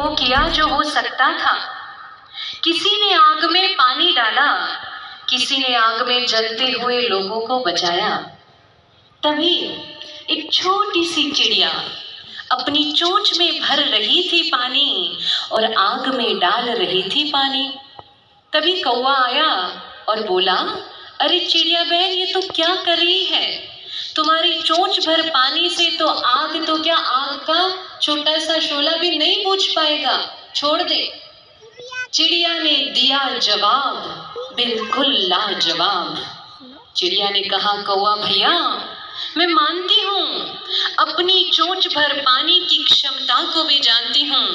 वो किया जो हो सकता था। किसी ने आग में पानी डाला, किसी ने आग में जलते हुए लोगों को बचाया। तभी एक छोटी सी चिड़िया अपनी चोंच में भर रही थी पानी और आग में डाल रही थी पानी। तभी कौवा आया और बोला, अरे चिड़िया बहन, ये तो क्या कर रही है? तुम्हारी चोंच भर पानी से तो आग, तो क्या आग का छोटा सा शोला भी नहीं बुझ पाएगा, छोड़ दे। चिड़िया ने दिया जवाब, बिल्कुल लाजवाब। चिड़िया ने कहा, कौवा भैया, मैं मानती हूँ, अपनी चोंच भर पानी की क्षमता को भी जानती हूँ,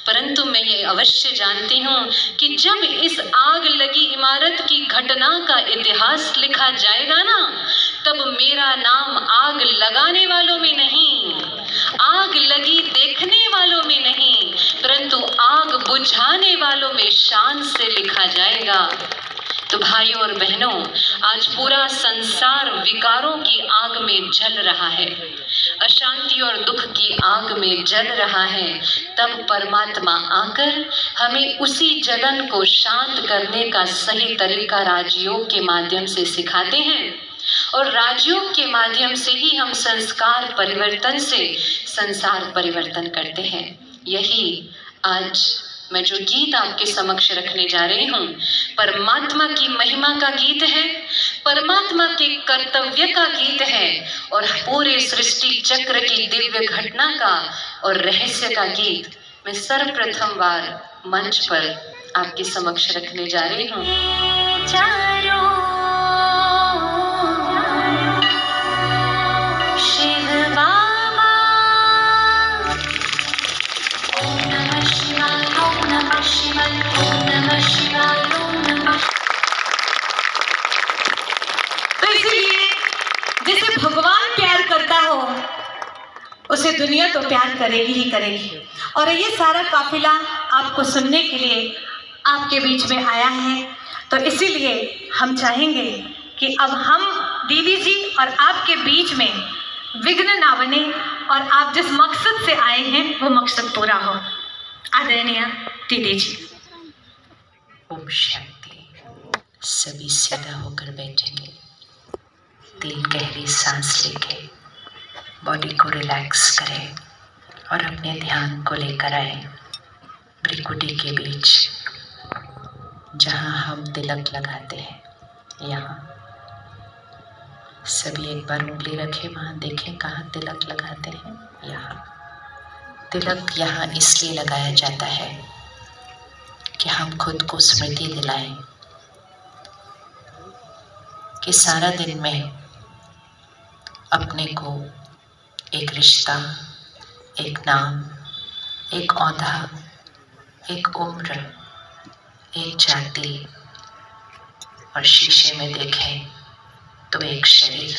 परंतु मैं ये अवश्य जानती हूँ कि जब इस आग लगी इमारत की घटना का इतिहास लिखा जाएगा ना, तब मेरा नाम आग लगाने वालों में नहीं, आग लगी देखने वालों में नहीं, परंतु आग बुझाने वालों में शान से लिखा जाएगा। तो भाइयों और बहनों, आज पूरा संसार विकारों की आग में जल रहा है, अशांति और दुख की आग में जल रहा है। तब परमात्मा आकर हमें उसी जलन को शांत करने का सही तरीका राजयोग के माध्यम से सिखाते हैं, और राजयोग के माध्यम से ही हम संस्कार परिवर्तन से संसार परिवर्तन करते हैं। यही आज मैं जो गीत आपके समक्ष रखने जा रही हूँ, परमात्मा की महिमा का गीत है, परमात्मा के कर्तव्य का गीत है, और पूरे सृष्टि चक्र की दिव्य घटना का और रहस्य का गीत मैं सर्वप्रथम बार मंच पर आपके समक्ष रखने जा रही हूँ। तो इसीलिए जिसे भगवान प्यार करता हो उसे दुनिया तो प्यार करेगी ही करेगी। और ये सारा काफिला आपको सुनने के लिए आपके बीच में आया है, तो इसीलिए हम चाहेंगे कि अब हम दीदी जी और आपके बीच में विघ्न ना बने और आप जिस मकसद से आए हैं वो मकसद पूरा हो। आदरणीय दीदी जी। ओम शांति। सभी सीधा होकर बैठेंगे, 3 गहरी सांस लेके बॉडी को रिलैक्स करें और अपने ध्यान को लेकर आए भ्रिकुटी के बीच, जहाँ हम तिलक लगाते हैं। यहाँ सभी एक बार उंगली रखें, वहाँ देखें कहाँ तिलक लगाते हैं। यहाँ तिलक यहाँ इसलिए लगाया जाता है कि हम खुद को स्मृति दिलाएं कि सारा दिन में अपने को एक रिश्ता, एक नाम, एक औहदा, एक उम्र, एक जाति और शीशे में देखें तो एक शरीर,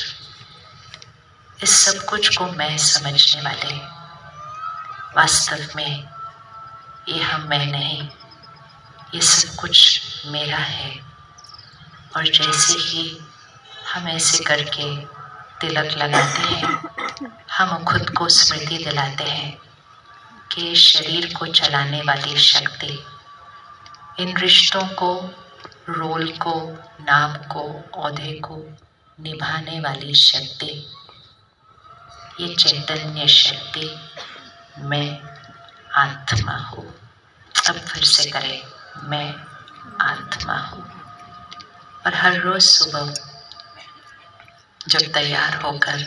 इस सब कुछ को मैं समझने वाले, वास्तव में ये हम मैं नहीं, ये सब कुछ मेरा है। और जैसे ही हम ऐसे करके तिलक लगाते हैं, हम खुद को स्मृति दिलाते हैं कि शरीर को चलाने वाली शक्ति, इन रिश्तों को, रोल को, नाम को, औहदे को निभाने वाली शक्ति, ये चैतन्य शक्ति मैं आत्मा हूँ। अब फिर से करें, मैं आत्मा हूँ। और हर रोज सुबह जब तैयार होकर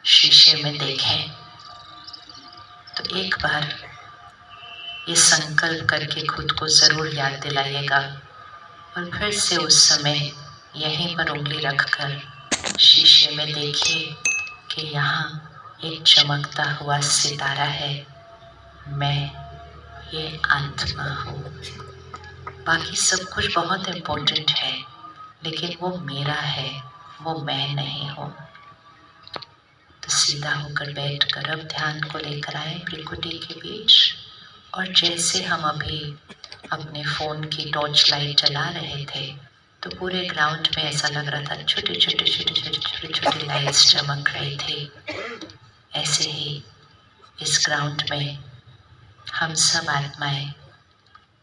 शीशे में देखें तो एक बार ये संकल्प करके खुद को ज़रूर याद दिलाइएगा, और फिर से उस समय यहीं पर उंगली रखकर शीशे में देखिए कि यहाँ एक चमकता हुआ सितारा है, मैं ये आत्मा हूँ। बाकी सब कुछ बहुत इम्पोर्टेंट है, लेकिन वो मेरा है, वो मैं नहीं हूँ। तो सीधा होकर बैठकर अब ध्यान को लेकर आए भ्रिकुटी के बीच, और जैसे हम अभी अपने फ़ोन की टॉर्च लाइट जला रहे थे तो पूरे ग्राउंड में ऐसा लग रहा था छोटे छोटे लाइट्स चमक रही थी। ऐसे ही इस ग्राउंड में हम सब आत्माएं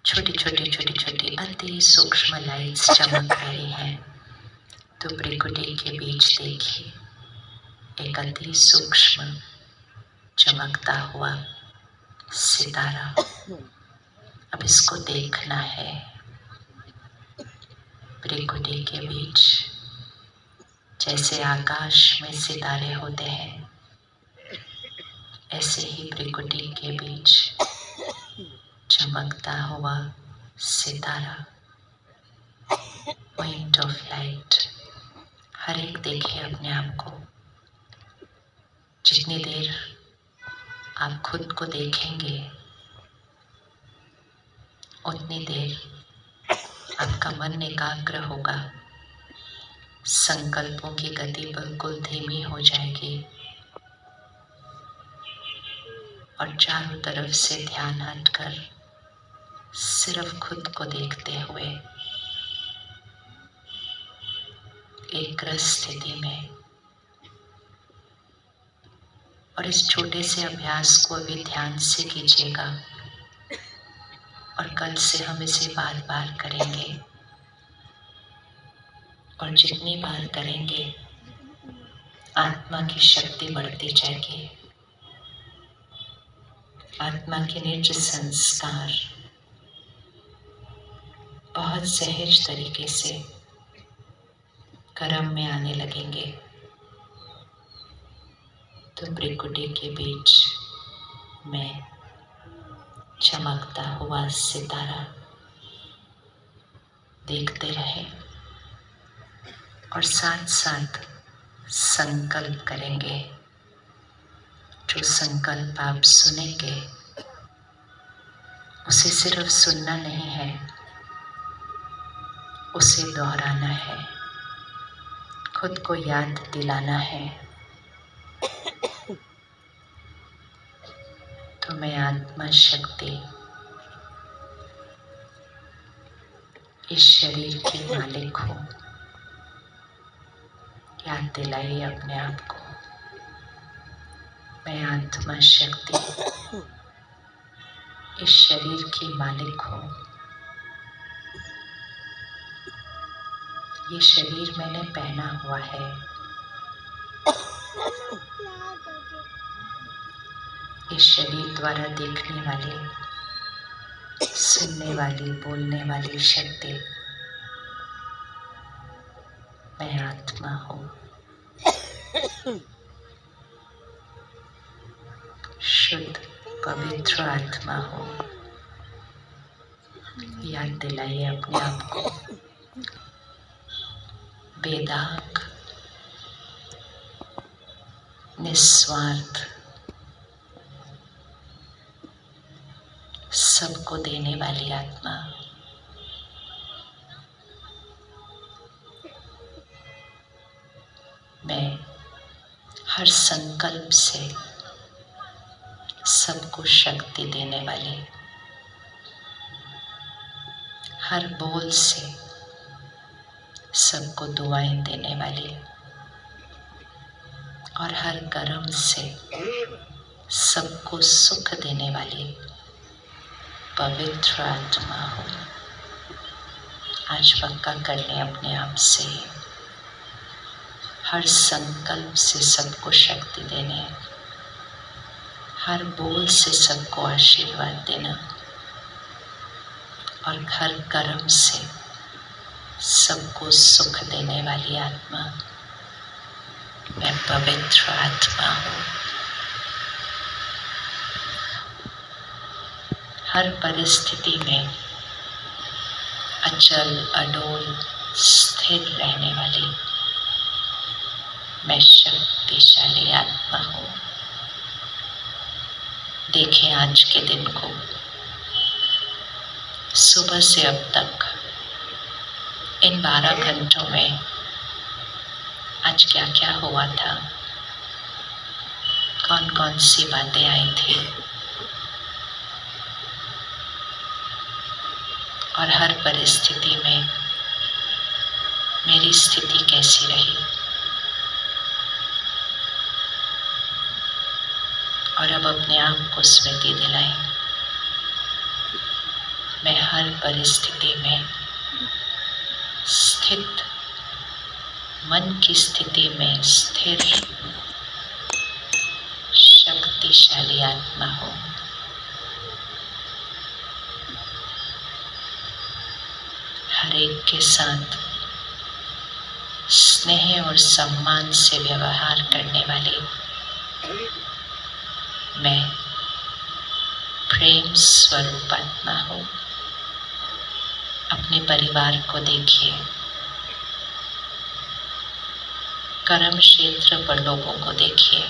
छोटी छोटी अति सूक्ष्म लाइट्स चमक रही हैं। तो भृकुटी के बीच देखिए एक अति सूक्ष्म चमकता हुआ सितारा। अब इसको देखना है। भृकुटी के बीच जैसे आकाश में सितारे होते हैं, ऐसे ही भृकुटी के बीच चमकता हुआ सितारा, पॉइंट ऑफ लाइट। हर एक देखिए अपने आप को। जितनी देर आप खुद को देखेंगे उतनी देर आपका मन एकाग्र होगा, संकल्पों की गति बिल्कुल धीमी हो जाएगी और चारों तरफ से ध्यान हटकर सिर्फ खुद को देखते हुए एक स्थिति में। और इस छोटे से अभ्यास को अभी ध्यान से कीजिएगा और कल से हम इसे बार बार करेंगे। और जितनी बार करेंगे आत्मा की शक्ति बढ़ती जाएगी। आत्मा के निज संस्कार बहुत सहज तरीके से कर्म में आने लगेंगे। तो भृकुटी के बीच में चमकता हुआ सितारा देखते रहे और साथ साथ संकल्प करेंगे। जो संकल्प आप सुनेंगे उसे सिर्फ सुनना नहीं है, उसे दोहराना है, खुद को याद दिलाना है। तो मैं आत्मा शक्ति इस शरीर की मालिक हूँ। याद दिलाइए अपने आप को, मैं आत्मा शक्ति इस शरीर की मालिक हूँ। ये शरीर मैंने पहना हुआ है। इस शरीर द्वारा देखने वाली, सुनने वाली, बोलने वाली शक्ति मैं आत्मा हूँ। शुद्ध पवित्र आत्मा हूँ। याद दिलाइए अपने आप को। वेदांग, निस्वार्थ, सबको देने वाली आत्मा। मैं हर संकल्प से सबको शक्ति देने वाली, हर बोल से सबको दुआएं देने वाली और हर कर्म से सबको सुख देने वाली पवित्र आत्मा हो। आज पक्का कर लें अपने आप से, हर संकल्प से सबको शक्ति देने, हर बोल से सबको आशीर्वाद देना और हर कर्म से सबको सुख देने वाली आत्मा मैं पवित्र आत्मा हूँ। हर परिस्थिति में अचल अडोल स्थिर रहने वाली मैं शक्तिशाली आत्मा हूँ। देखें आज के दिन को, सुबह से अब तक इन 12 घंटों में आज क्या क्या हुआ था, कौन कौन सी बातें आई थी और हर परिस्थिति में मेरी स्थिति कैसी रही। और अब अपने आप को स्मृति दिलाएं मैं हर परिस्थिति में स्थित, मन की स्थिति में स्थिर शक्तिशाली आत्मा हूँ। हर एक के साथ स्नेह और सम्मान से व्यवहार करने वाली मैं प्रेम स्वरूप आत्मा हूँ। अपने परिवार को देखिए, कर्म क्षेत्र पर लोगों को देखिए,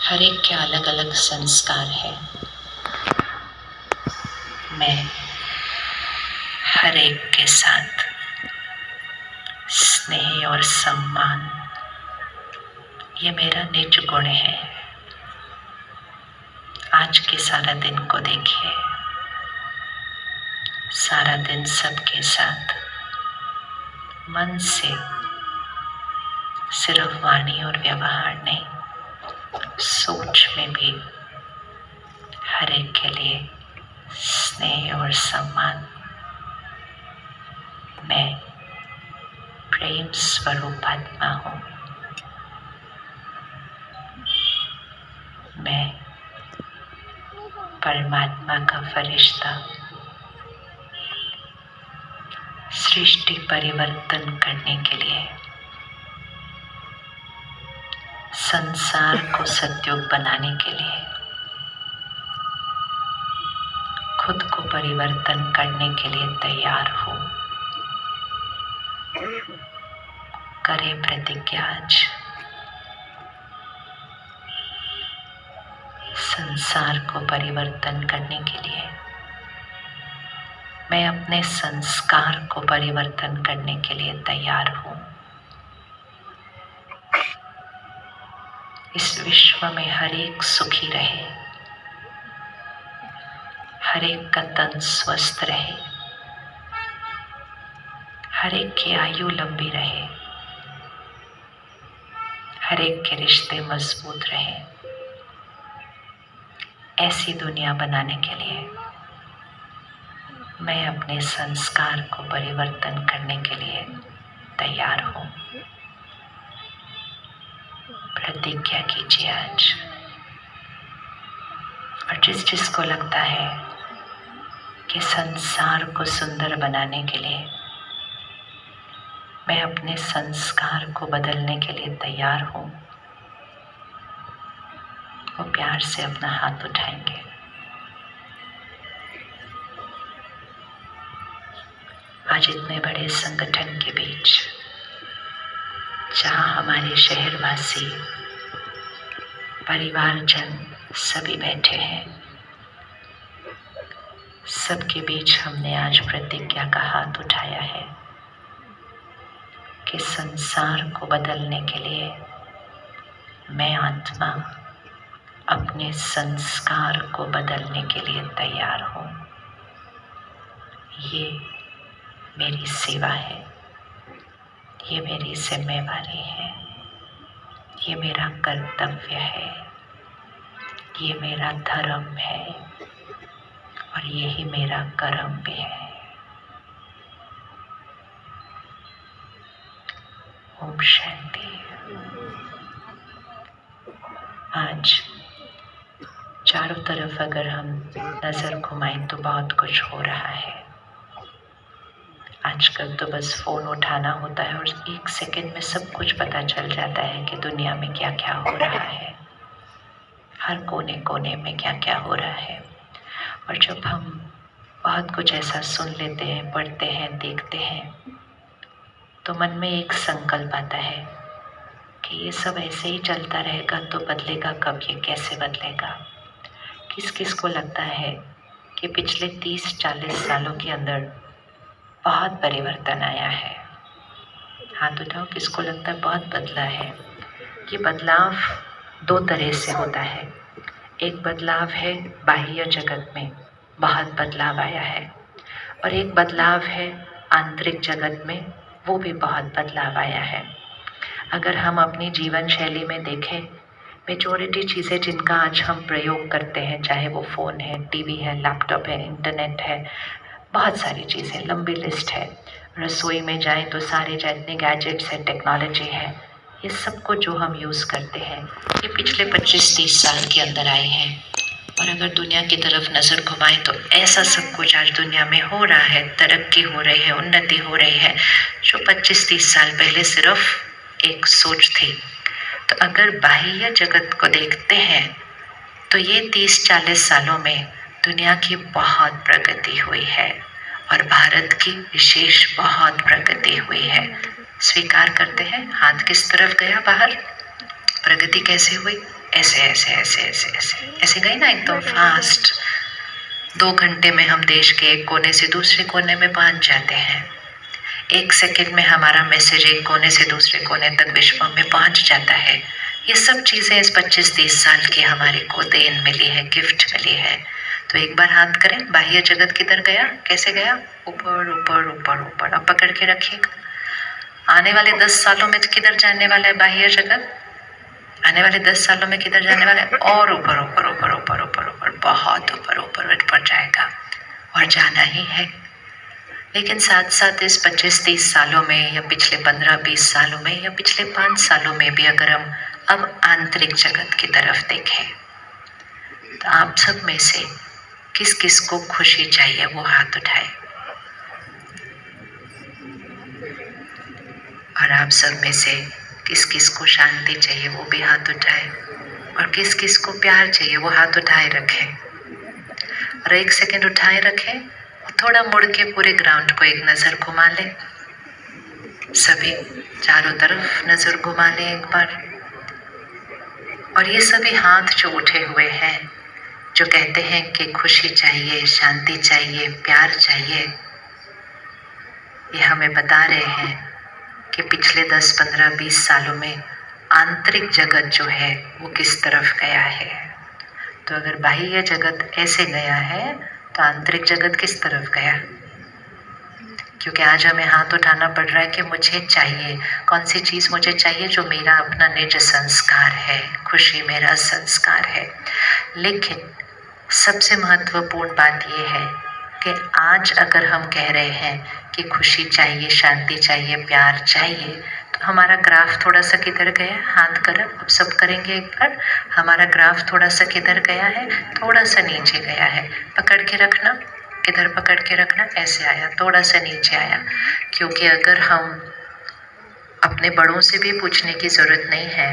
हर एक के अलग अलग संस्कार है। मैं हर एक के साथ स्नेह और सम्मान, ये मेरा निज गुण है। आज के सारा दिन को देखिए, सारा दिन सबके साथ मन से, सिर्फ वाणी और व्यवहार नहीं, सोच में भी हर एक के लिए स्नेह और सम्मान। मैं प्रेम स्वरूप आत्मा हूँ। मैं परमात्मा का फरिश्ता, सृष्टि परिवर्तन करने के लिए, संसार को सतयुग बनाने के लिए, खुद को परिवर्तन करने के लिए तैयार हूँ। करें प्रतिज्ञा आज, संसार को परिवर्तन करने के लिए, मैं अपने संस्कार को परिवर्तन करने के लिए तैयार हूँ। इस विश्व में हर एक सुखी रहे, हर एक का तन स्वस्थ रहे, हर एक की आयु लंबी रहे, हर एक के रिश्ते मजबूत रहे। ऐसी दुनिया बनाने के लिए मैं अपने संस्कार को परिवर्तन करने के लिए तैयार हूँ। प्रतिज्ञा कीजिए आज। और जिस जिसको लगता है कि संसार को सुंदर बनाने के लिए मैं अपने संस्कार को बदलने के लिए तैयार हूँ, वो प्यार से अपना हाथ उठाएंगे। आज इतने बड़े संगठन के बीच, जहाँ हमारे शहरवासी, परिवारजन सभी बैठे हैं, सबके बीच हमने आज प्रतिज्ञा का हाथ उठाया है कि संसार को बदलने के लिए मैं आत्मा अपने संस्कार को बदलने के लिए तैयार हूँ। ये मेरी सेवा है, ये मेरी जिम्मेवारी है, ये मेरा कर्तव्य है, ये मेरा धर्म है और यही मेरा कर्म भी है। ओम शांति। आज चारों तरफ अगर हम नजर घुमाएं तो बहुत कुछ हो रहा है। आजकल तो बस फोन उठाना होता है और 1 सेकंड में सब कुछ पता चल जाता है कि दुनिया में क्या क्या हो रहा है, हर कोने कोने में क्या क्या हो रहा है। और जब हम बहुत कुछ ऐसा सुन लेते हैं, पढ़ते हैं, देखते हैं, तो मन में एक संकल्प आता है कि ये सब ऐसे ही चलता रहेगा तो बदलेगा कब, ये कैसे बदलेगा। किस किस को लगता है कि पिछले 30-40 सालों के अंदर बहुत परिवर्तन आया है? हाथ उठाओ, किसको लगता है बहुत बदला है? ये बदलाव 2 तरह से होता है। एक बदलाव है बाह्य जगत में बहुत बदलाव आया है, और एक बदलाव है आंतरिक जगत में, वो भी बहुत बदलाव आया है। अगर हम अपनी जीवन शैली में देखें, मेजॉरिटी चीज़ें जिनका आज हम प्रयोग करते हैं, चाहे वो फ़ोन है, टीवी है, लैपटॉप है, इंटरनेट है, बहुत सारी चीज़ें, लंबी लिस्ट है। रसोई में जाएं तो सारे जितने गैजेट्स हैं, टेक्नोलॉजी है, ये सब को जो हम यूज़ करते हैं, ये पिछले 25-30 साल के अंदर आए हैं। और अगर दुनिया की तरफ नज़र घुमाएं तो ऐसा सब कुछ आज दुनिया में हो रहा है, तरक्की हो रही है, उन्नति हो रही है, जो 25-30 साल पहले सिर्फ एक सोच थी। तो अगर बाह्य जगत को देखते हैं तो ये 30-40 सालों में दुनिया की बहुत प्रगति हुई है और भारत की विशेष बहुत प्रगति हुई है। स्वीकार करते हैं, हाथ किस तरफ गया बाहर, प्रगति कैसे हुई, ऐसे ऐसे ऐसे ऐसे ऐसे ऐसे गई ना, एकदम फास्ट। 2 घंटे में हम देश के एक कोने से दूसरे कोने में पहुंच जाते हैं। 1 सेकंड में हमारा मैसेज एक कोने से दूसरे कोने तक विश्व में पहुंच जाता है। ये सब चीज़ें इस 25-30 साल की हमारे को देन मिली है, गिफ्ट मिली है। तो एक बार हाथ करें, बाह्य जगत किधर गया, कैसे गया, ऊपर ऊपर ऊपर ऊपर। अब पकड़ के रखिएगा। आने वाले 10 सालों में किधर जाने वाला है बाह्य जगत, आने वाले 10 सालों में किधर जाने वाला है, और ऊपर ऊपर ऊपर ऊपर ऊपर ऊपर, बहुत ऊपर ऊपर ऊपर जाएगा और जाना ही है। लेकिन साथ साथ इस 25-30 सालों में या पिछले 15-20 सालों में या पिछले 5 सालों में भी अगर हम अब आंतरिक जगत की तरफ देखें तो आप सब में से किस किस को खुशी चाहिए वो हाथ उठाए, और आप सब में से किस किस को शांति चाहिए वो भी हाथ उठाए, और किस किस को प्यार चाहिए वो हाथ उठाए रखें। और 1 सेकंड उठाए रखें, थोड़ा मुड़ के पूरे ग्राउंड को एक नज़र घुमा लें, सभी चारों तरफ नज़र घुमा लें एक बार। और ये सभी हाथ जो उठे हुए हैं, जो कहते हैं कि खुशी चाहिए, शांति चाहिए, प्यार चाहिए, ये हमें बता रहे हैं कि पिछले 10, 15, 20 सालों में आंतरिक जगत जो है वो किस तरफ गया है। तो अगर बाह्य जगत ऐसे गया है तो आंतरिक जगत किस तरफ गया, क्योंकि आज हमें हाथ उठाना पड़ रहा है कि मुझे चाहिए, कौन सी चीज़ मुझे चाहिए, जो मेरा अपना निज संस्कार है, खुशी मेरा संस्कार है। लेकिन सबसे महत्वपूर्ण बात यह है कि आज अगर हम कह रहे हैं कि खुशी चाहिए, शांति चाहिए, प्यार चाहिए, तो हमारा ग्राफ थोड़ा सा किधर गया, हाथ कर अब सब करेंगे एक बार। हमारा ग्राफ थोड़ा सा किधर गया है, थोड़ा सा नीचे गया है। पकड़ के रखना, किधर पकड़ के रखना, ऐसे आया, थोड़ा सा नीचे आया। क्योंकि अगर हम अपने बड़ों से भी पूछने की ज़रूरत नहीं है,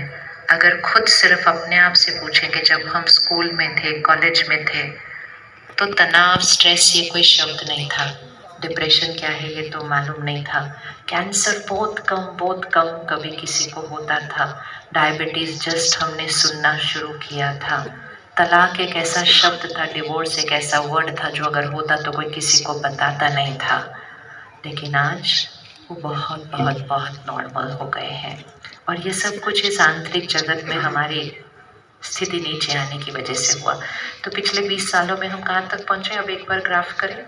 अगर खुद सिर्फ अपने आप से पूछेंगे, जब हम स्कूल में थे, कॉलेज में थे, तो तनाव, स्ट्रेस ये कोई शब्द नहीं था। डिप्रेशन क्या है ये तो मालूम नहीं था। कैंसर बहुत कम कभी किसी को होता था। डायबिटीज़ जस्ट हमने सुनना शुरू किया था। तलाक एक ऐसा शब्द था, डिवोर्स एक ऐसा वर्ड था जो अगर होता तो कोई किसी को बताता नहीं था। लेकिन आज वो बहुत बहुत बहुत नॉर्मल हो गए हैं। और ये सब कुछ इस आंतरिक जगत में हमारी स्थिति नीचे आने की वजह से हुआ। तो पिछले 20 सालों में हम कहाँ तक पहुँचे, अब एक बार ग्राफ करें,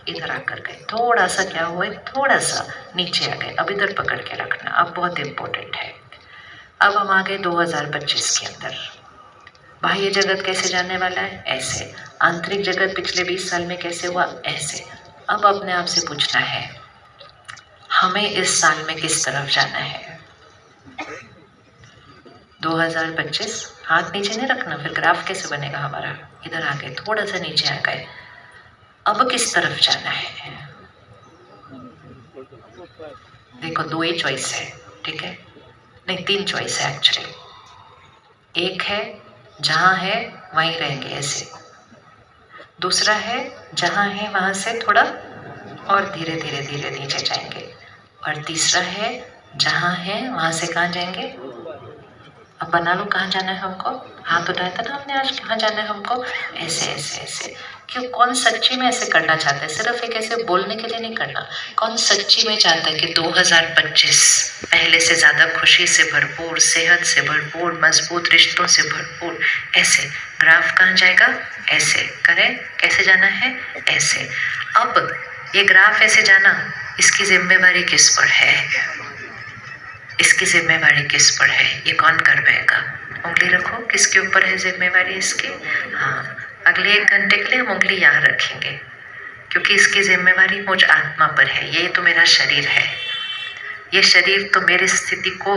इधर आकर गए, थोड़ा सा क्या हुआ, थोड़ा सा नीचे आ गए। अब इधर पकड़ के रखना, अब बहुत इम्पोर्टेंट है। अब हम आ गए 2025 के अंदर। बाह्य जगत कैसे जाने वाला है, ऐसे। आंतरिक जगत पिछले 20 साल में कैसे हुआ, ऐसे। अब अपने आप से पूछना है, हमें इस साल में किस तरफ जाना है। 2025, हाथ नीचे नहीं रखना, फिर ग्राफ कैसे बनेगा हमारा। इधर आ गए, थोड़ा सा नीचे आ गए, अब किस तरफ जाना है। देखो 2 ही चॉइस है, ठीक है, नहीं 3 चॉइस है एक्चुअली। एक है जहाँ है वहीं रहेंगे ऐसे, दूसरा है जहाँ है वहाँ से थोड़ा और धीरे धीरे धीरे नीचे जाएंगे, और तीसरा है जहाँ है वहाँ से कहाँ जाएंगे। अब बना लो कहाँ जाना है हमको, हाथ उठाया था ना आपने आज, कहाँ जाना है हमको, ऐसे ऐसे ऐसे। क्यों, कौन सच्ची में ऐसे करना चाहता है, सिर्फ एक ऐसे बोलने के लिए नहीं करना। कौन सच्ची में चाहता है कि 2025 पहले से ज़्यादा खुशी से भरपूर, सेहत से भरपूर, मजबूत रिश्तों से भरपूर, ऐसे। ग्राफ कहाँ जाएगा, ऐसे करें, कैसे जाना है, ऐसे। अब ये ग्राफ ऐसे जाना, इसकी जिम्मेवारी किस पर है, इसकी जिम्मेवारी किस पर है, ये कौन करवाएगा? उंगली रखो, किसके ऊपर है जिम्मेवारी इसकी? हाँ, अगले 1 घंटे के लिए हम उंगली यहाँ रखेंगे, क्योंकि इसकी जिम्मेवारी मुझ आत्मा पर है। ये तो मेरा शरीर है, ये शरीर तो मेरी स्थिति को,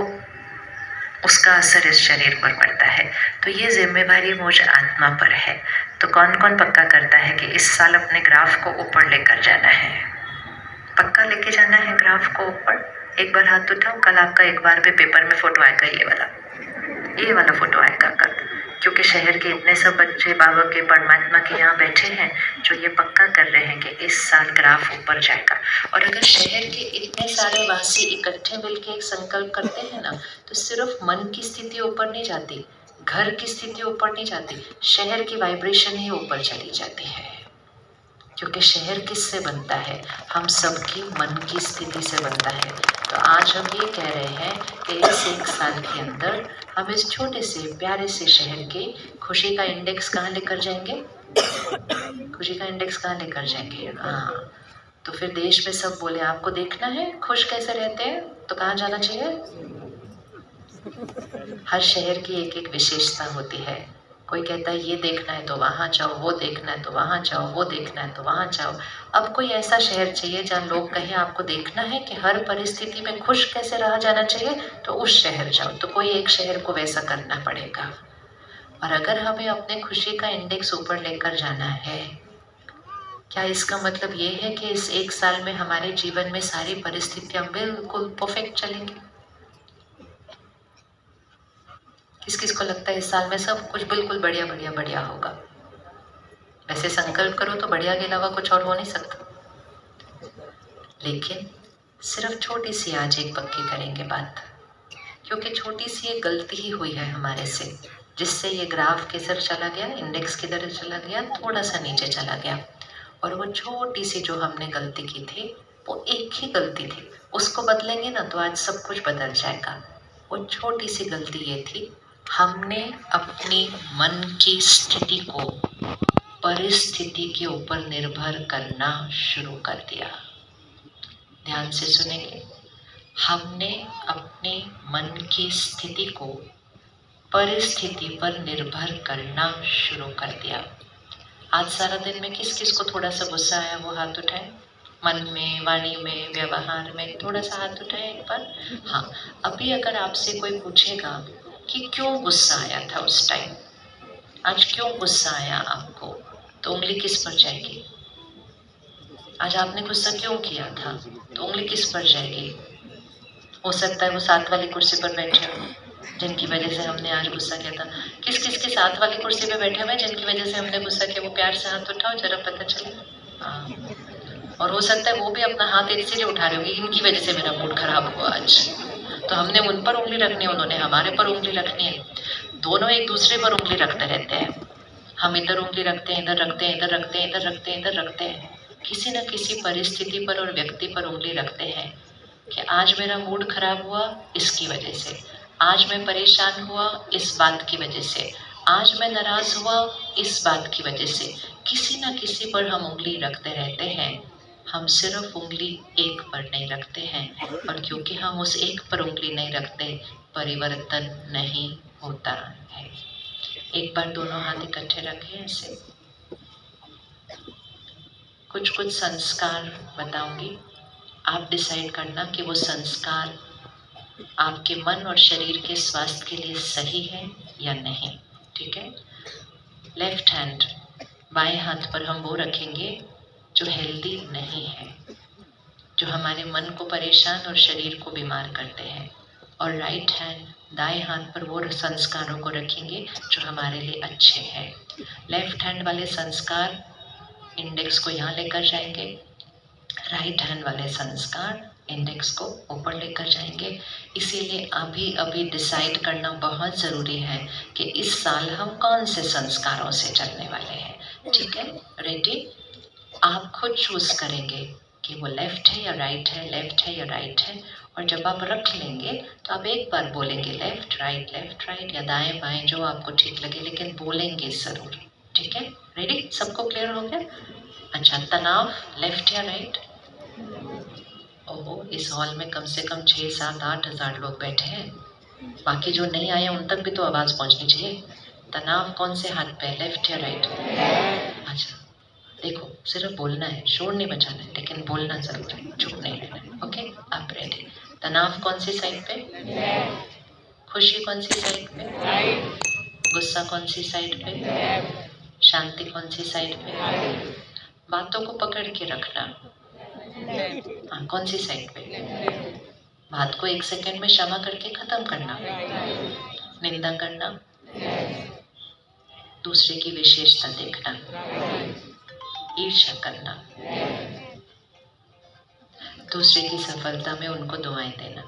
उसका असर इस शरीर पर पड़ता है, तो ये जिम्मेवारी मुझ आत्मा पर है। तो कौन कौन पक्का करता है कि इस साल अपने ग्राफ को ऊपर लेकर जाना है? पक्का लेके जाना है ग्राफ को ऊपर? एक बार हाथ उठाओ। कल आपका एक बार भी पेपर में फोटो आएगा, ये वाला फोटो आएगा कल, क्योंकि शहर के इतने सब बच्चे बाबा के परमात्मा के यहाँ बैठे हैं जो ये पक्का कर रहे हैं कि इस साल ग्राफ ऊपर जाएगा। और अगर शहर के इतने सारे वासी इकट्ठे मिलकर एक संकल्प करते हैं ना, तो सिर्फ मन की स्थिति ऊपर नहीं जाती, घर की स्थिति ऊपर नहीं जाती, शहर की वाइब्रेशन ही ऊपर चली जाती है। क्योंकि शहर किससे बनता है? हम सबकी मन की स्थिति से बनता है। तो आज हम ये कह रहे हैं कि इस 1 साल के अंदर हम इस छोटे से प्यारे से शहर के खुशी का इंडेक्स कहाँ लेकर जाएंगे? खुशी का इंडेक्स कहाँ लेकर जाएंगे? हाँ, तो फिर देश में सब बोले आपको देखना है खुश कैसे रहते हैं, तो कहाँ जाना चाहिए? हर शहर की एक एक विशेषता होती है। कोई कहता है ये देखना है तो वहाँ जाओ, वो देखना है तो वहाँ जाओ, वो देखना है तो वहाँ जाओ। अब कोई ऐसा शहर चाहिए जहाँ लोग कहें आपको देखना है कि हर परिस्थिति में खुश कैसे रहा जाना चाहिए, तो उस शहर जाओ। तो कोई एक शहर को वैसा करना पड़ेगा। और अगर हमें अपने खुशी का इंडेक्स ऊपर लेकर जाना है, क्या इसका मतलब ये है कि इस 1 साल में हमारे जीवन में सारी परिस्थितियाँ बिल्कुल परफेक्ट चलेंगी? किस किस को लगता है इस साल में सब कुछ बिल्कुल बढ़िया बढ़िया बढ़िया होगा? वैसे संकल्प करो तो बढ़िया के अलावा कुछ और हो नहीं सकता। लेकिन सिर्फ छोटी सी आज एक पक्की करेंगे बात, क्योंकि छोटी सी एक गलती ही हुई है हमारे से, जिससे ये ग्राफ किधर चला गया, इंडेक्स किधर चला गया, थोड़ा सा नीचे चला गया। और वो छोटी सी जो हमने गलती की थी, वो एक ही गलती थी, उसको बदलेंगे ना तो आज सब कुछ बदल जाएगा। वो छोटी सी गलती ये थी, हमने अपनी मन की स्थिति को परिस्थिति के ऊपर निर्भर करना शुरू कर दिया। ध्यान से सुनेंगे, हमने अपने मन की स्थिति को परिस्थिति पर निर्भर करना शुरू कर दिया। आज सारा दिन में किस किस को थोड़ा सा गुस्सा आया, वो हाथ उठाए। मन में, वाणी में, व्यवहार में थोड़ा सा हाथ उठाए एक बार। हाँ, अभी अगर आपसे कोई पूछेगा कि क्यों गुस्सा आया था उस टाइम, आज क्यों गुस्सा आया आपको, तो उंगली किस पर जाएगी? आज आपने गुस्सा क्यों किया था, तो उंगली किस पर जाएगी? हो सकता है वो साथ वाली कुर्सी पर बैठे हो जिनकी वजह से हमने आज गुस्सा किया था। किस किस के साथ वाली कुर्सी पे बैठे हुए जिनकी वजह से हमने गुस्सा किया, वो प्यार से हाथ उठाओ जरा, पता चले। हाँ, और हो सकता है वो भी अपना हाथ इसलिए उठा रहे होंगे, इनकी वजह से मेरा मूड खराब हुआ आज, तो हमने उन पर उंगली रखनी है, उन्होंने हमारे पर उंगली रखनी है। दोनों एक दूसरे पर उंगली रखते रहते हैं। हम इधर उंगली रखते हैं, इधर रखते हैं, इधर रखते हैं, इधर रखते हैं, इधर रखते हैं, किसी न किसी परिस्थिति पर और व्यक्ति पर उंगली रखते हैं कि आज मेरा मूड खराब हुआ इसकी वजह से, आज मैं परेशान हुआ इस बात की वजह से, आज मैं नाराज हुआ इस बात की वजह से। किसी न किसी पर हम उंगली रखते रहते हैं। हम सिर्फ उंगली एक पर नहीं रखते हैं, और क्योंकि हम उस एक पर उंगली नहीं रखते, परिवर्तन नहीं होता है। एक बार दोनों हाथ इकट्ठे रखें ऐसे। कुछ कुछ संस्कार बताऊंगी, आप डिसाइड करना कि वो संस्कार आपके मन और शरीर के स्वास्थ्य के लिए सही है या नहीं। ठीक है? लेफ्ट हैंड, बाएं हाथ पर हम वो रखेंगे जो हेल्दी नहीं है, जो हमारे मन को परेशान और शरीर को बीमार करते हैं, और राइट हैंड, दाएं हाथ पर वो संस्कारों को रखेंगे जो हमारे लिए अच्छे हैं। लेफ्ट हैंड वाले संस्कार इंडेक्स को यहाँ लेकर जाएंगे, राइट हैंड वाले संस्कार इंडेक्स को ऊपर लेकर जाएंगे। इसीलिए अभी अभी डिसाइड करना बहुत ज़रूरी है कि इस साल हम कौन से संस्कारों से चलने वाले हैं। ठीक है? रेडी? आप खुद चूज करेंगे कि वो लेफ्ट है या राइट है, लेफ्ट है या राइट है। और जब आप रख लेंगे तो आप एक बार बोलेंगे लेफ्ट राइट, या दाएं बाएं जो आपको ठीक लगे, लेकिन बोलेंगे ज़रूर। ठीक है? रेडी? सबको क्लियर हो गया? अच्छा, तनाव लेफ्ट या राइट? ओहो, इस हॉल में कम से कम 6, 7, 8 हज़ार लोग बैठे हैं, बाकी जो नहीं आए उन तक भी तो आवाज़ पहुंचनी चाहिए। तनाव कौन से हाथ पे, लेफ्ट या राइट? अच्छा, देखो सिर्फ बोलना है, शोर नहीं मचाना है, लेकिन बोलना जरूर है, चुप नहीं रहना है। ओके, आप रेडी? तनाव कौन सी साइड पे? खुशी कौन सी साइड पे? गुस्सा कौन सी साइड पे? शांति कौन सी साइड पे? बातों को पकड़ के रखना, हाँ, कौन सी साइड पे? बात को 1 सेकंड में क्षमा करके खत्म करना, निंदा करना, दूसरे की विशेषता देखना, ईर्ष्या करना, दूसरे की सफलता में उनको दुआएं देना,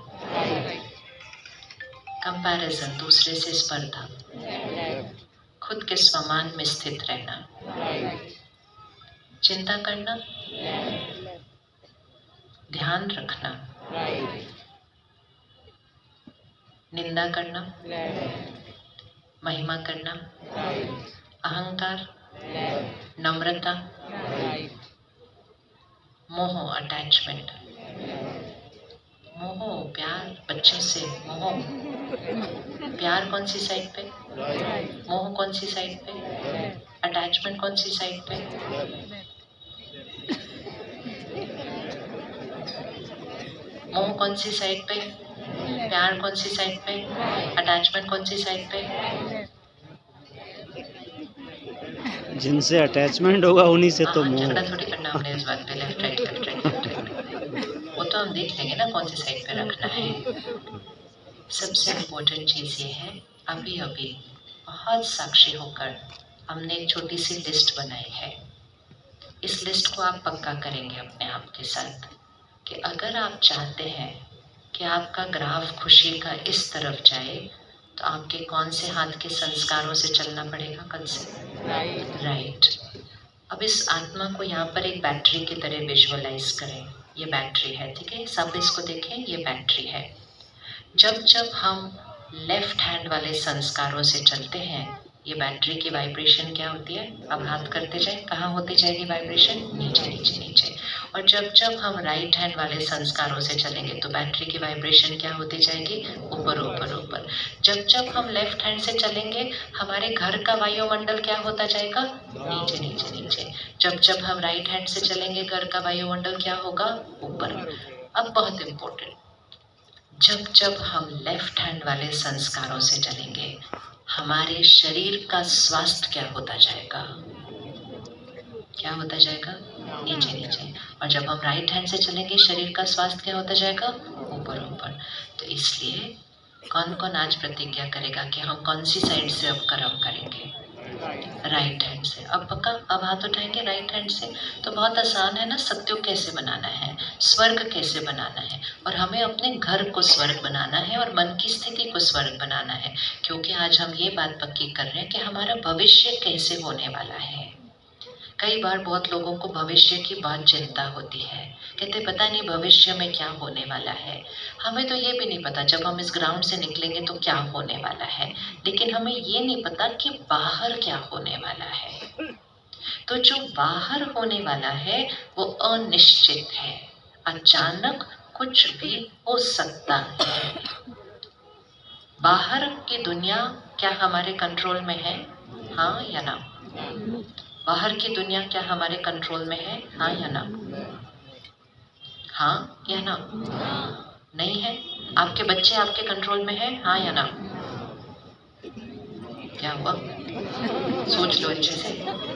कंपैरिजन, दूसरे से स्पर्धा, खुद के स्वमान में स्थित रहना, चिंता करना, ध्यान रखना, निंदा करना, महिमा करना, अहंकार, नम्रता, मोह, अटैचमेंट, मोह, प्यार, बच्चे से मोह, प्यार कौन सी साइड पे? मोह कौन सी साइड पे? अटैचमेंट कौन सी साइड पे? मोह कौन सी साइड पे? प्यार कौन सी साइड पे? अटैचमेंट कौन सी साइड पे? जिनसे अटैचमेंट होगा उन्हीं से तो मोह। झगड़ा थोड़ी करना हमने इस बात पे, left right left right left right, वो तो हम देख लेंगे ना कौन सी साइड पे रखना है। सबसे इम्पोर्टेंट चीज़ ये है, अभी अभी बहुत साक्षी होकर हमने एक छोटी सी लिस्ट बनाई है। इस लिस्ट को आप पक्का करेंगे अपने आप के साथ कि अगर आप चाहते हैं कि आपका ग्राफ खुशी का इस तरफ जाए तो आपके कौन से हाथ के संस्कारों से चलना पड़ेगा? कल से राइट। अब इस आत्मा को यहाँ पर एक बैटरी की तरह विजुअलाइज करें। ये बैटरी है, ठीक है, सब इसको देखें, ये बैटरी है। जब जब हम लेफ्ट हैंड वाले संस्कारों से चलते हैं, ये बैटरी की वाइब्रेशन क्या होती है? अब हाथ करते जाए, कहाँ होती जाएगी वाइब्रेशन? नीचे नीचे नीचे। और जब जब हम राइट हैंड वाले संस्कारों से चलेंगे तो बैटरी की वाइब्रेशन क्या होती जाएगी? ऊपर ऊपर ऊपर। जब जब हम लेफ्ट हैंड से चलेंगे हमारे घर का वायुमंडल क्या होता जाएगा? नीचे नीचे नीचे। जब जब हम राइट हैंड से चलेंगे घर का वायुमंडल क्या होगा? ऊपर। अब बहुत इंपॉर्टेंट, जब जब हम लेफ्ट हैंड वाले संस्कारों से चलेंगे हमारे शरीर का स्वास्थ्य क्या होता जाएगा? क्या होता जाएगा? नीचे नीचे। और जब हम राइट हैंड से चलेंगे शरीर का स्वास्थ्य क्या होता जाएगा? ऊपर ऊपर। तो इसलिए कौन कौन आज प्रतिज्ञा करेगा कि हम कौन सी साइड से अब कर्म करेंगे? राइट हैंड से। अब पक्का, अब हाथ उठाएंगे राइट हैंड से। तो बहुत आसान है ना, सत्युग कैसे बनाना है, स्वर्ग कैसे बनाना है, और हमें अपने घर को स्वर्ग बनाना है और मन की स्थिति को स्वर्ग बनाना है। क्योंकि आज हम ये बात पक्की कर रहे हैं कि हमारा भविष्य कैसे होने वाला है। कई बार बहुत लोगों को भविष्य की बहुत चिंता होती है, कहते पता नहीं भविष्य में क्या होने वाला है। हमें तो ये भी नहीं पता जब हम इस ग्राउंड से निकलेंगे तो क्या होने वाला है, लेकिन हमें ये नहीं पता कि बाहर क्या होने वाला है। तो जो बाहर होने वाला है वो अनिश्चित है, अचानक कुछ भी हो सकता है। बाहर की दुनिया क्या हमारे कंट्रोल में है? हाँ या ना? बाहर की दुनिया क्या हमारे कंट्रोल में है? हाँ या ना? हाँ या ना? नहीं है। आपके बच्चे आपके कंट्रोल में है? हाँ या ना? क्या हुआ? सोच लो अच्छे से।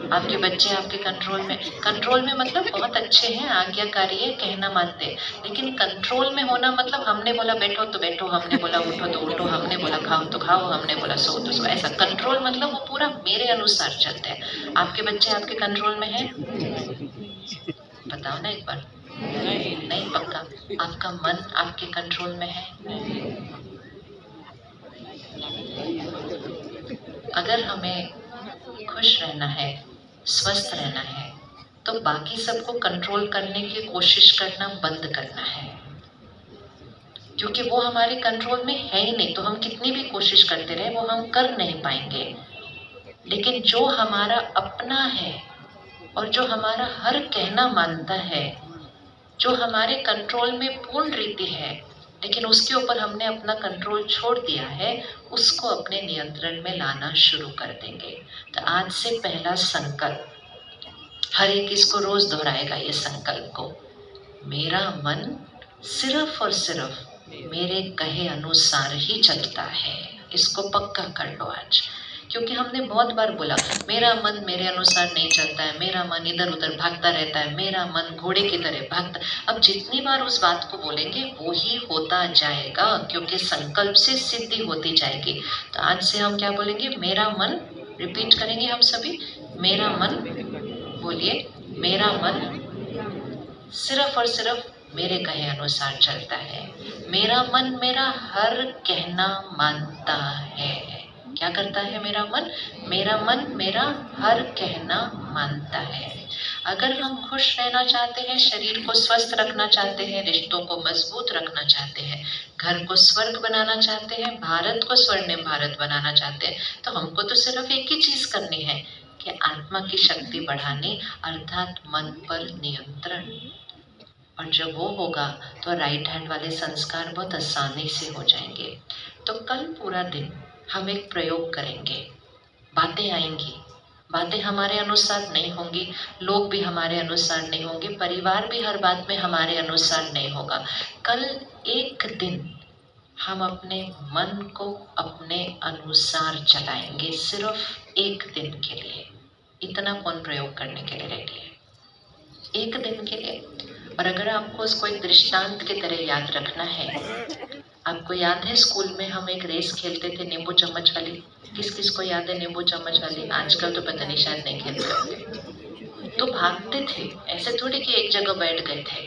आपके बच्चे आपके कंट्रोल में मतलब बहुत अच्छे हैं, आज्ञाकारी है, कहना मानते हैं, लेकिन कंट्रोल में होना मतलब हमने बोला बैठो तो बैठो, हमने बोला उठो तो उठो, हमने बोला खाओ तो खाओ, हमने बोला सो तो सो। ऐसा कंट्रोल मतलब वो पूरा मेरे अनुसार चलता है। आपके बच्चे आपके कंट्रोल में है? बताओ ना एक बार। नहीं पक्का। आपका मन आपके कंट्रोल में है? अगर हमें खुश रहना है, स्वस्थ रहना है, तो बाकी सबको कंट्रोल करने की कोशिश करना बंद करना है, क्योंकि वो हमारे कंट्रोल में है ही नहीं। तो हम कितनी भी कोशिश करते रहे वो हम कर नहीं पाएंगे। लेकिन जो हमारा अपना है और जो हमारा हर कहना मानता है जो हमारे कंट्रोल में पूर्ण रीति है, लेकिन उसके ऊपर हमने अपना कंट्रोल छोड़ दिया है, उसको अपने नियंत्रण में लाना शुरू कर देंगे। तो आज से पहला संकल्प, हर एक इसको रोज दोहराएगा ये संकल्प को, मेरा मन सिर्फ और सिर्फ मेरे कहे अनुसार ही चलता है। इसको पक्का कर लो आज, क्योंकि हमने बहुत बार बोला मेरा मन मेरे अनुसार नहीं चलता है, मेरा मन इधर उधर भागता रहता है, मेरा मन घोड़े की तरह भागता। अब जितनी बार उस बात को बोलेंगे वो ही होता जाएगा, क्योंकि संकल्प से सिद्धि होती जाएगी। तो आज से हम क्या बोलेंगे, मेरा मन, रिपीट करेंगे हम सभी, मेरा मन, बोलिए, मेरा मन सिर्फ और सिर्फ मेरे कहे अनुसार चलता है। मेरा मन मेरा हर कहना मानता है। क्या करता है मेरा मन? मेरा मन मेरा हर कहना मानता है। अगर हम खुश रहना चाहते हैं, शरीर को स्वस्थ रखना चाहते हैं, रिश्तों को मजबूत रखना चाहते हैं, घर को स्वर्ग बनाना चाहते हैं, भारत को स्वर्णिम भारत बनाना चाहते हैं, तो हमको तो सिर्फ एक ही चीज करनी है कि आत्मा की शक्ति बढ़ानी, अर्थात मन पर नियंत्रण। और जब वो होगा तो राइट हैंड वाले संस्कार बहुत आसानी से हो जाएंगे। तो कल पूरा दिन हम एक प्रयोग करेंगे। बातें आएंगी, बातें हमारे अनुसार नहीं होंगी, लोग भी हमारे अनुसार नहीं होंगे, परिवार भी हर बात में हमारे अनुसार नहीं होगा। कल एक दिन हम अपने मन को अपने अनुसार चलाएंगे, सिर्फ एक दिन के लिए। इतना कौन प्रयोग करने के लिए रेडी है? एक दिन के लिए। और अगर आपको उसको एक दृष्टांत की तरह याद रखना है, आपको याद है स्कूल में हम एक रेस खेलते थे नींबू चम्मच वाली? किस किस को याद है नींबू चम्मच वाली? आजकल तो पता नहीं, शायद नहीं खेलते होंगे। तो भागते थे, ऐसे थोड़ी कि एक जगह बैठ गए थे,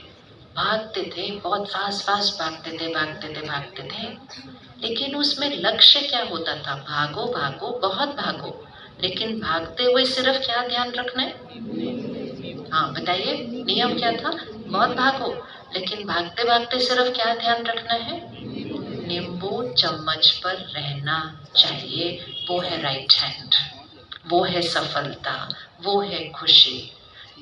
भागते थे, बहुत फास्ट फास्ट भागते थे, भागते थे, भागते थे। लेकिन उसमें लक्ष्य क्या होता था? भागो भागो, बहुत भागो, लेकिन भागते हुए सिर्फ क्या ध्यान रखना है? हाँ बताइए, नियम क्या था? बहुत भागो, लेकिन भागते भागते सिर्फ क्या ध्यान रखना है? नींबू चम्मच पर रहना चाहिए। वो है राइट हैंड, वो है सफलता, वो है खुशी।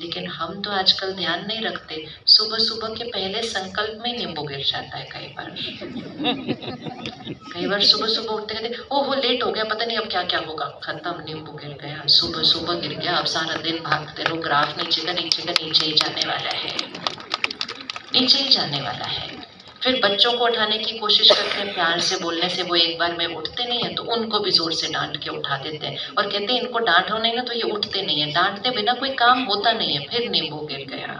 लेकिन हम तो आजकल ध्यान नहीं रखते, सुबह सुबह के पहले संकल्प में नींबू गिर जाता है कई बार। कई बार सुबह सुबह उठते कहते ओहो लेट हो गया, पता नहीं अब क्या क्या होगा, खत्म, नींबू गिर गया, सुबह सुबह गिर गया। अब सारा दिन भागते रहो, ग्राफ नीचे का नीचे का नीचे ही जाने वाला है, नीचे ही जाने वाला है। फिर बच्चों को उठाने की कोशिश करते हैं, प्यार से बोलने से वो एक बार में उठते नहीं है, तो उनको भी जोर से डांट के उठा देते हैं और कहते हैं इनको डांटो नहीं ना तो ये उठते नहीं है। डांटते बिना कोई काम होता नहीं है। फिर नींबू गिर गया,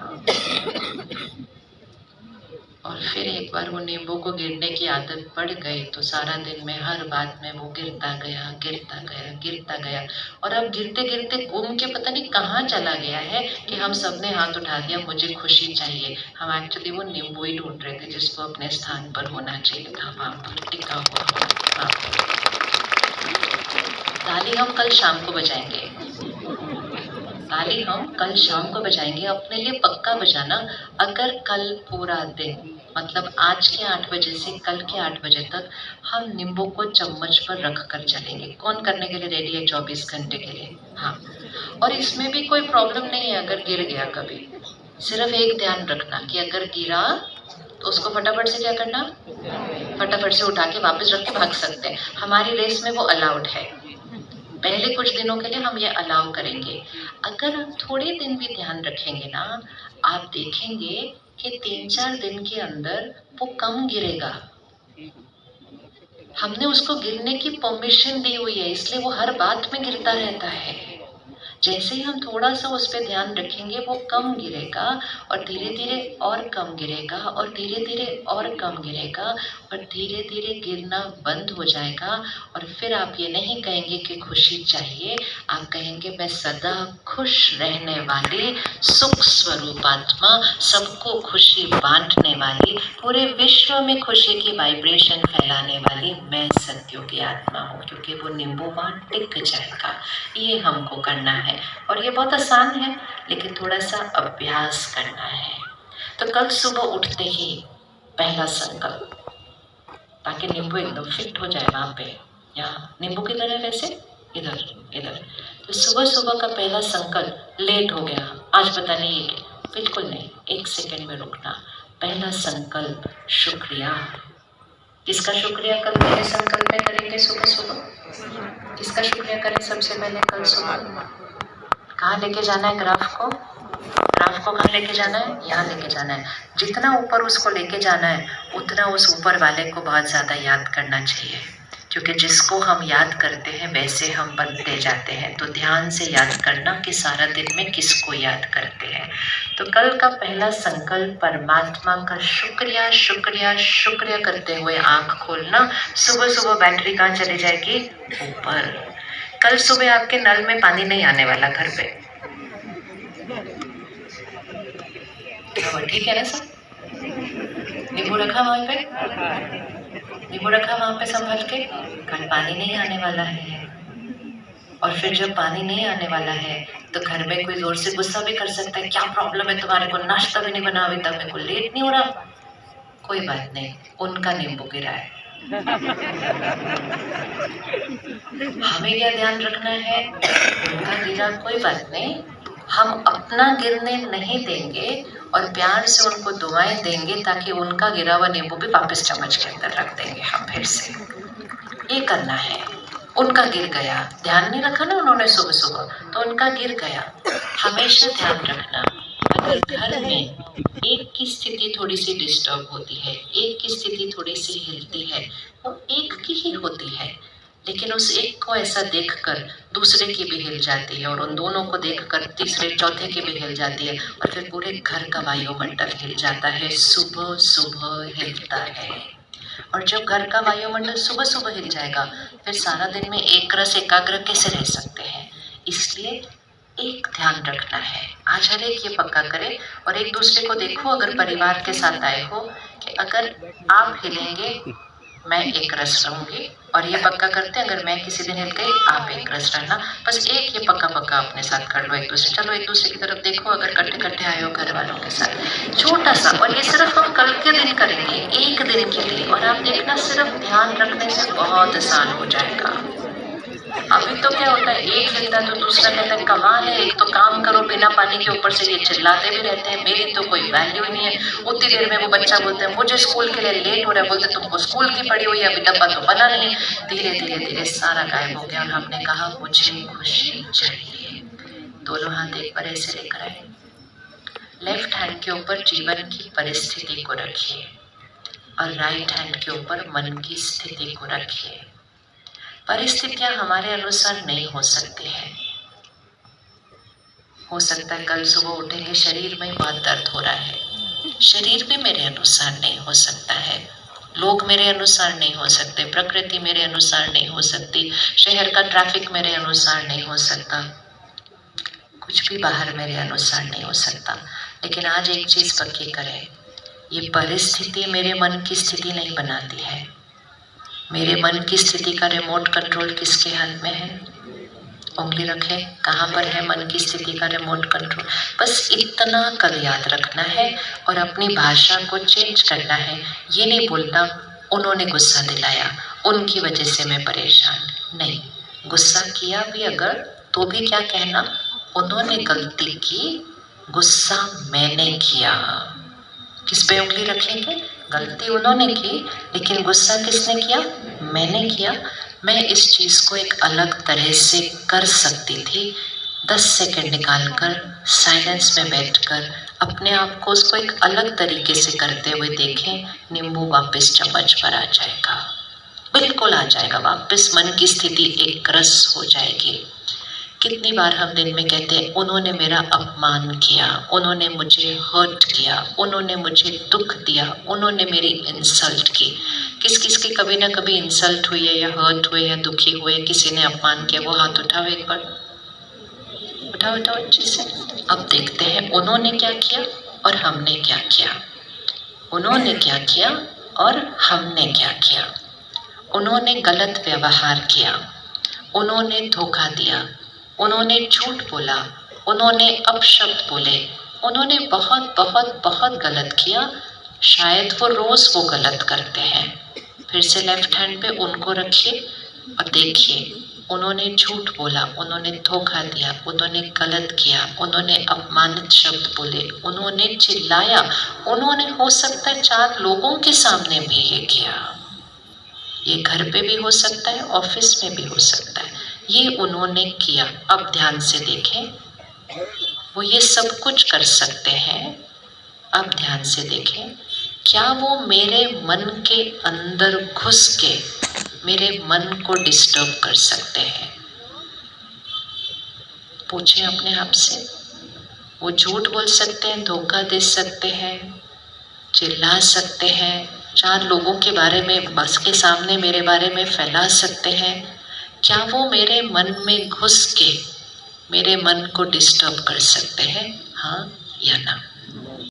और फिर एक बार वो नींबू को गिरने की आदत पड़ गई तो सारा दिन में हर बात में वो गिरता गया, गिरता गया, गिरता गया। और अब गिरते गिरते घूम के पता नहीं कहाँ चला गया है कि हम सबने हाथ उठा दिया, मुझे खुशी चाहिए। हम एक्चुअली वो नींबू ही ढूंढ रहे थे जिसको अपने स्थान पर होना चाहिए था, वहां पर टिका हुआ हो। ताली हम कल शाम को बजाएंगे, ताली हम कल शाम को बजाएंगे। अपने लिए पक्का बजाना, अगर कल पूरा दिन मतलब आज के 8 बजे से कल के 8 बजे तक हम नींबू को चम्मच पर रख कर चलेंगे। कौन करने के लिए रेडी है 24 घंटे के लिए? हाँ। और इसमें भी कोई प्रॉब्लम नहीं है अगर गिर गया कभी। सिर्फ एक ध्यान रखना कि अगर गिरा तो उसको फटाफट से क्या करना, फटाफट से उठा के वापस रख के भाग सकते हैं। हमारी रेस में वो अलाउड है। पहले कुछ दिनों के लिए हम ये अलाउ करेंगे। अगर हम थोड़े दिन भी ध्यान रखेंगे ना, आप देखेंगे कि 3-4 दिन के अंदर वो कम गिरेगा। हमने उसको गिरने की परमिशन दी हुई है, इसलिए वो हर बात में गिरता रहता है। जैसे ही हम थोड़ा सा उस पर ध्यान रखेंगे वो कम गिरेगा और धीरे धीरे और कम गिरेगा और धीरे धीरे और कम गिरेगा और धीरे धीरे गिरना बंद हो जाएगा। और फिर आप ये नहीं कहेंगे कि खुशी चाहिए, आप कहेंगे मैं सदा खुश रहने वाली सुख स्वरूप आत्मा, सबको खुशी बांटने वाली, पूरे विश्व में खुशी की वाइब्रेशन फैलाने वाली मैं सत्योगी आत्मा हूँ। क्योंकि वो नींबू वहाँ टिक जाएगा। ये हमको करना है और ये बहुत आसान है, लेकिन थोड़ा सा अभ्यास करना है। तो कल सुबह उठते ही पहला संकल्प, ताकि नींबू एकदम फिट हो जाए वहाँ पे, यहाँ नींबू की तरह वैसे इधर इधर। तो सुबह सुबह का पहला संकल्प, लेट हो गया आज पता नहीं, बिल्कुल नहीं, 1 सेकंड में रुकना। पहला संकल्प शुक्रिया। किसका शुक्रिया कल पहले संकल्प में करेंगे? सुबह सुबह किसका शुक्रिया करें सबसे पहले कल सुबह? कहाँ लेके जाना है ग्राफ को? ग्राफ को कहाँ लेके जाना है? यहाँ लेके जाना है। जितना ऊपर उसको लेके जाना है उतना उस ऊपर वाले को बहुत ज़्यादा याद करना चाहिए, क्योंकि जिसको हम याद करते हैं वैसे हम बनते जाते हैं। तो ध्यान से याद करना कि सारा दिन में किसको याद करते हैं। तो कल का पहला संकल्प परमात्मा का शुक्रिया शुक्रिया शुक्रिया करते हुए आँख खोलना। सुबह सुबह बैटरी कहाँ चली जाएगी? ऊपर। कल सुबह आपके नल में पानी नहीं आने वाला घर पे, ठीक है ना सर? नींबू रखा वहाँ पे, नींबू रखा वहाँ पे संभल के। कल पानी नहीं आने वाला है, और फिर जब पानी नहीं आने वाला है तो घर में कोई जोर से गुस्सा भी कर सकता है, क्या प्रॉब्लम है तुम्हारे को, नाश्ता भी नहीं बना अभी तक, मेरे को लेट नहीं हो रहा। कोई बात नहीं, उनका नींबू गिरा है। हमें क्या ध्यान रखना है? उनका गिरा कोई बात नहीं, हम अपना गिरने नहीं देंगे और प्यार से उनको दुआएं देंगे ताकि उनका गिरा हुआ नींबू भी वापस चम्मच के अंदर रख देंगे हम फिर से। ये करना है। उनका गिर गया, ध्यान नहीं रखा ना उन्होंने सुबह सुबह, तो उनका गिर गया। हमेशा ध्यान रखना, अगर घर में एक की स्थिति थोड़ी सी डिस्टर्ब होती है, एक की स्थिति थोड़ी सी हिलती है, वो एक की ही होती है, लेकिन उस एक को ऐसा देखकर दूसरे की भी हिल जाती है, और उन दोनों को देखकर तीसरे चौथे की भी हिल जाती है, और फिर पूरे घर का वायुमंडल हिल जाता है। सुबह सुबह हिलता है, और जब घर का वायुमंडल सुबह सुबह हिल जाएगा फिर सारा दिन में एक रस एकाग्र कैसे रह सकते हैं? इसलिए एक ध्यान रखना है। आज हर एक ये पक्का करे, और एक दूसरे को देखो, अगर परिवार के साथ आए हो, कि अगर आप हिलेंगे मैं एक रस रहूंगी, और ये पक्का करते हैं अगर मैं किसी दिन हिल गई आप एक रस रहना। बस एक ये पक्का पक्का अपने साथ कर लो एक दूसरे। चलो एक दूसरे की तरफ देखो, अगर कट्टे कट्टे आए हो घर वालों के साथ, छोटा सा, और ये सिर्फ हम कल के दिन करेंगे, एक दिन के लिए, और आप देखना सिर्फ ध्यान रखने से बहुत आसान हो जाएगा। अभी तो क्या होता है, एक हिलता तो दूसरा कहता है कमाल है, एक तो काम करो बिना पानी के, ऊपर से ये चिल्लाते भी रहते हैं, मेरी तो कोई वैल्यू ही नहीं है। उतनी देर में वो बच्चा बोलते हैं मुझे स्कूल के लिए लेट हो रहा है, बोलते तुमको स्कूल की पड़ी हुई है, अभी डब्बा तो बना नहीं। धीरे धीरे धीरे सारा गायब हो गया, और हमने कहा मुझे खुशी चाहिए। दोनों हाथ एक बार ऐसे लेकर आए, लेफ्ट हैंड के ऊपर जीवन की परिस्थिति को रखिए, और राइट हैंड के ऊपर मन की स्थिति को रखिए। परिस्थितियां हमारे अनुसार नहीं हो सकती है। हो सकता है कल सुबह उठेंगे शरीर में बहुत दर्द हो रहा है, शरीर भी मेरे अनुसार नहीं हो सकता है, लोग मेरे अनुसार नहीं हो सकते, प्रकृति मेरे अनुसार नहीं हो सकती, शहर का ट्रैफिक मेरे अनुसार नहीं हो सकता, कुछ भी बाहर मेरे अनुसार नहीं हो सकता। लेकिन आज एक चीज पक्की करें, ये परिस्थिति मेरे मन की स्थिति नहीं बनाती है। मेरे मन की स्थिति का रिमोट कंट्रोल किसके हाथ में है? उंगली रखें, कहाँ पर है मन की स्थिति का रिमोट कंट्रोल? बस इतना कल याद रखना है, और अपनी भाषा को चेंज करना है। ये नहीं बोलना उन्होंने गुस्सा दिलाया, उनकी वजह से मैं परेशान। नहीं, गुस्सा किया भी अगर तो भी क्या कहना, उन्होंने गलती की, गुस्सा मैंने किया। किस पे उंगली रखेंगे? गलती उन्होंने की, लेकिन गुस्सा किसने किया? मैंने किया। मैं इस चीज़ को एक अलग तरह से कर सकती थी। 10 सेकंड निकालकर साइलेंस में बैठकर अपने आप को उसको एक अलग तरीके से करते हुए देखें, नींबू वापस चम्मच पर आ जाएगा, बिल्कुल आ जाएगा वापस, मन की स्थिति एक रस हो जाएगी। कितनी बार हम दिन में कहते हैं उन्होंने मेरा अपमान किया, उन्होंने मुझे हर्ट किया, उन्होंने मुझे दुख दिया, उन्होंने मेरी इंसल्ट की। किस किस की कभी ना कभी इंसल्ट हुई है, या हर्ट हुए, या दुखी हुए, किसी ने अपमान किया? वो हाथ उठाओ एक बार, उठाओ उठाओ अच्छे से। अब देखते हैं उन्होंने क्या किया और हमने क्या किया। उन्होंने क्या किया और हमने क्या किया। उन्होंने गलत व्यवहार किया, उन्होंने धोखा दिया, उन्होंने झूठ बोला, उन्होंने अपशब्द बोले, उन्होंने बहुत बहुत बहुत गलत किया। शायद वो रोज वो गलत करते हैं। फिर से लेफ्ट हैंड पे उनको रखिए और देखिए उन्होंने झूठ बोला, उन्होंने धोखा दिया, उन्होंने गलत किया, उन्होंने अपमानित शब्द बोले, उन्होंने चिल्लाया, उन्होंने हो सकता है 4 लोगों के सामने भी ये किया। ये घर पे भी हो सकता है, ऑफिस में भी हो सकता है। ये उन्होंने किया। अब ध्यान से देखें, वो ये सब कुछ कर सकते हैं। अब ध्यान से देखें, क्या वो मेरे मन के अंदर घुस के मेरे मन को डिस्टर्ब कर सकते हैं? पूछें अपने आप से। वो झूठ बोल सकते हैं, धोखा दे सकते हैं, चिल्ला सकते हैं, 4 लोगों के बारे में, बस के सामने मेरे बारे में फैला सकते हैं। क्या वो मेरे मन में घुस के मेरे मन को डिस्टर्ब कर सकते हैं? हाँ या ना?